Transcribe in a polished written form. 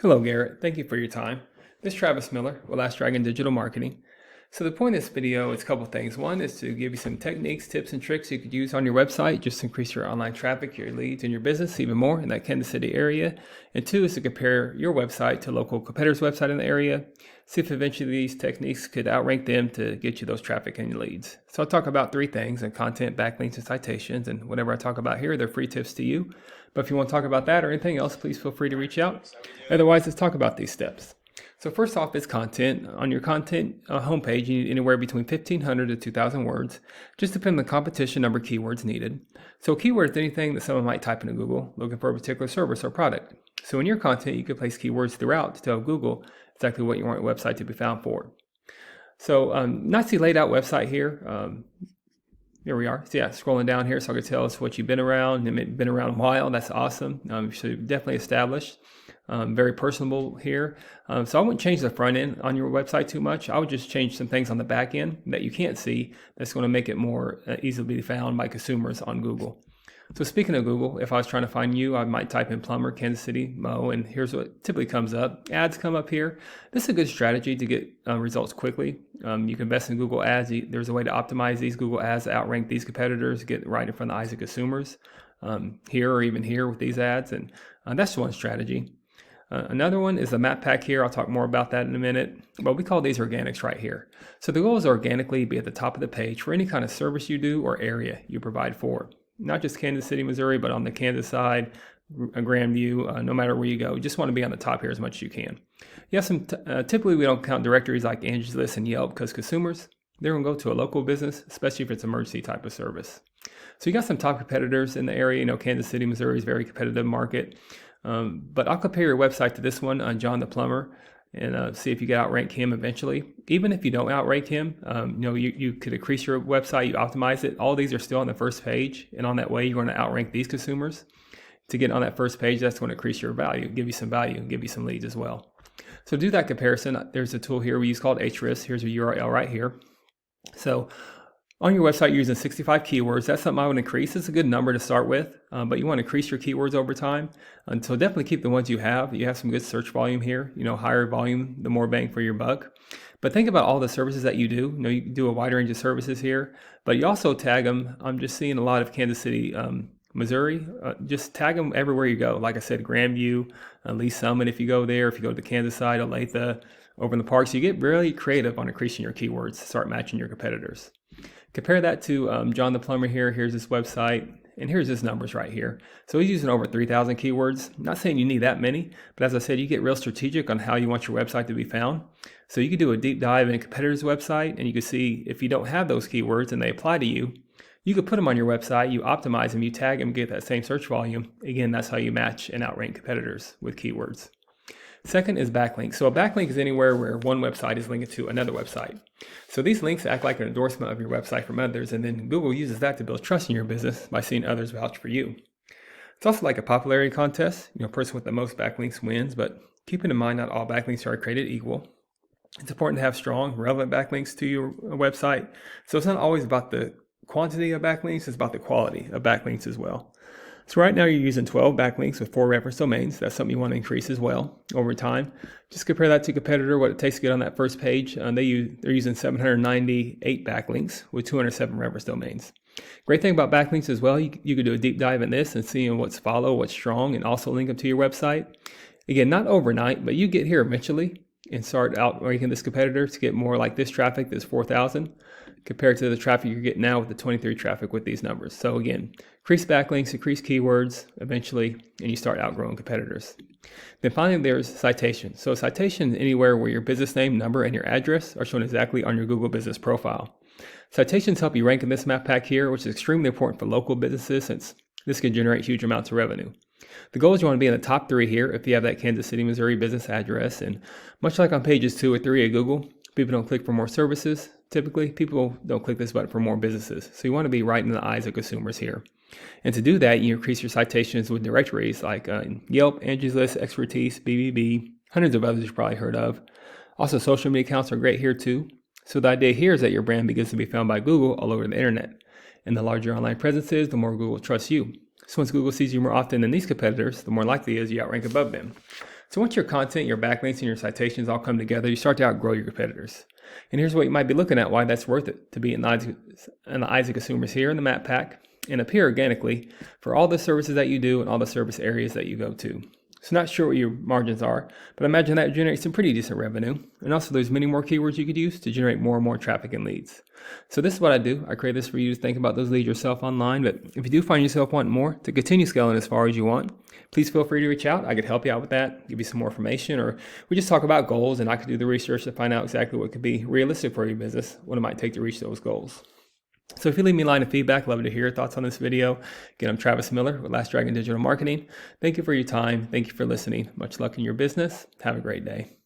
Hello, Garrett. Thank you for your time. This is Travis Miller with Last Dragon Digital Marketing. So the point of this video is a couple things. One is to give you some techniques, tips, and tricks you could use on your website just to increase your online traffic, your leads, and your business even more in that Kansas City area. And two is to compare your website to local competitors' website in the area. See if eventually these techniques could outrank them to get you those traffic and leads. So I'll talk about three things: and content, backlinks, and citations. And whatever I talk about here, they're free tips to you. But if you want to talk about that or anything else, please feel free to reach out. Otherwise, let's talk about these steps. So first off is content. On your content homepage, you need anywhere between 1,500 to 2,000 words, just depending on the competition number of keywords needed. So keyword is anything that someone might type into Google looking for a particular service or product. So in your content, you can place keywords throughout to tell Google exactly what you want your website to be found for. So nicely laid out website here. Here we are. So yeah, scrolling down here, so I can tell us what you've been around. You've been around a while. That's awesome. So definitely established. Very personable here. So I wouldn't change the front end on your website too much. I would just change some things on the back end that you can't see. That's going to make it more easily found by consumers on Google. So speaking of Google, if I was trying to find you, I might type in Plumber, Kansas City, Mo, and here's what typically comes up. Ads come up here. This is a good strategy to get results quickly. You can invest in Google Ads. There's a way to optimize these Google Ads to outrank these competitors, get right in front of the eyes of consumers here or even here with these ads. And that's one strategy. Another one is the map pack here. I'll talk more about that in a minute, but we call these organics right here. So the goal is organically be at the top of the page for any kind of service you do or area you provide for. Not just Kansas City, Missouri, but on the Kansas side, Grandview, no matter where you go. You just want to be on the top here as much as you can. You have typically we don't count directories like Angie's List and Yelp because consumers, they're going to go to a local business, especially if it's an emergency type of service. So you got some top competitors in the area. Kansas City, Missouri is a very competitive market. But I'll compare your website to this one on John the Plumber and see if you can outrank him eventually. Even if you don't outrank him, you could increase your website, you optimize it. All these are still on the first page, and on that way, you're going to outrank these consumers. To get on that first page, that's going to increase your value, give you some value, give you some leads as well. So do that comparison. There's a tool here we use called HRIS. Here's a URL right here. So on your website, you're using 65 keywords. That's something I would increase. It's a good number to start with, but you want to increase your keywords over time. And so definitely keep the ones you have. You have some good search volume here. Higher volume, the more bang for your buck. But think about all the services that you do. You do a wide range of services here, but you also tag them. I'm just seeing a lot of Kansas City, Missouri. Just tag them everywhere you go. Like I said, Grandview, Lee Summit if you go there. If you go to the Kansas side, Olathe, over in the parks, you get really creative on increasing your keywords to start matching your competitors. Compare that to John the Plumber here. Here's his website, and here's his numbers right here. So he's using over 3,000 keywords. I'm not saying you need that many, but as I said, you get real strategic on how you want your website to be found. So you could do a deep dive in a competitor's website, and you can see if you don't have those keywords and they apply to you, you could put them on your website, you optimize them, you tag them, get that same search volume. Again, that's how you match and outrank competitors with keywords. Second is backlinks. So a backlink is anywhere where one website is linked to another website. So these links act like an endorsement of your website from others, and then Google uses that to build trust in your business by seeing others vouch for you. It's also like a popularity contest. Person with the most backlinks wins, but keeping in mind not all backlinks are created equal. It's important to have strong, relevant backlinks to your website. So it's not always about the quantity of backlinks, it's about the quality of backlinks as well. So right now you're using 12 backlinks with 4 reference domains. That's something you want to increase as well over time. Just compare that to competitor, what it takes to get on that first page. They're using 798 backlinks with 207 reference domains. Great thing about backlinks as well, you could do a deep dive in this and see what's what's strong, and also link them to your website. Again, not overnight, but you get here eventually and start outranking this competitor to get more like this traffic, this 4,000. Compared to the traffic you're getting now with the 23 traffic with these numbers. So again, increase backlinks, increase keywords eventually, and you start outgrowing competitors. Then finally, there's citations. So citation is anywhere where your business name, number, and your address are shown exactly on your Google business profile. Citations help you rank in this map pack here, which is extremely important for local businesses since this can generate huge amounts of revenue. The goal is you want to be in the top 3 here if you have that Kansas City, Missouri business address. And much like on pages 2 or 3 of Google, people don't click for more services. Typically, people don't click this button for more businesses. So you want to be right in the eyes of consumers here. And to do that, you increase your citations with directories like Yelp, Angie's List, Expertise, BBB, hundreds of others you've probably heard of. Also, social media accounts are great here too. So the idea here is that your brand begins to be found by Google all over the internet. And the larger your online presence is, the more Google trusts you. So once Google sees you more often than these competitors, the more likely it is you outrank above them. So once your content, your backlinks, and your citations all come together, you start to outgrow your competitors. And here's what you might be looking at, why that's worth it to be in the eyes of consumers here in the map pack and appear organically for all the services that you do and all the service areas that you go to. So not sure what your margins are, but I imagine that generates some pretty decent revenue. And also there's many more keywords you could use to generate more and more traffic and leads. So this is what I do. I create this for you to think about those leads yourself online. But if you do find yourself wanting more to continue scaling as far as you want, please feel free to reach out. I could help you out with that, give you some more information, or we just talk about goals and I could do the research to find out exactly what could be realistic for your business, what it might take to reach those goals. So if you leave me a line of feedback, love to hear your thoughts on this video. Again, I'm Travis Miller with Last Dragon Digital Marketing. Thank you for your time. Thank you for listening. Much luck in your business. Have a great day.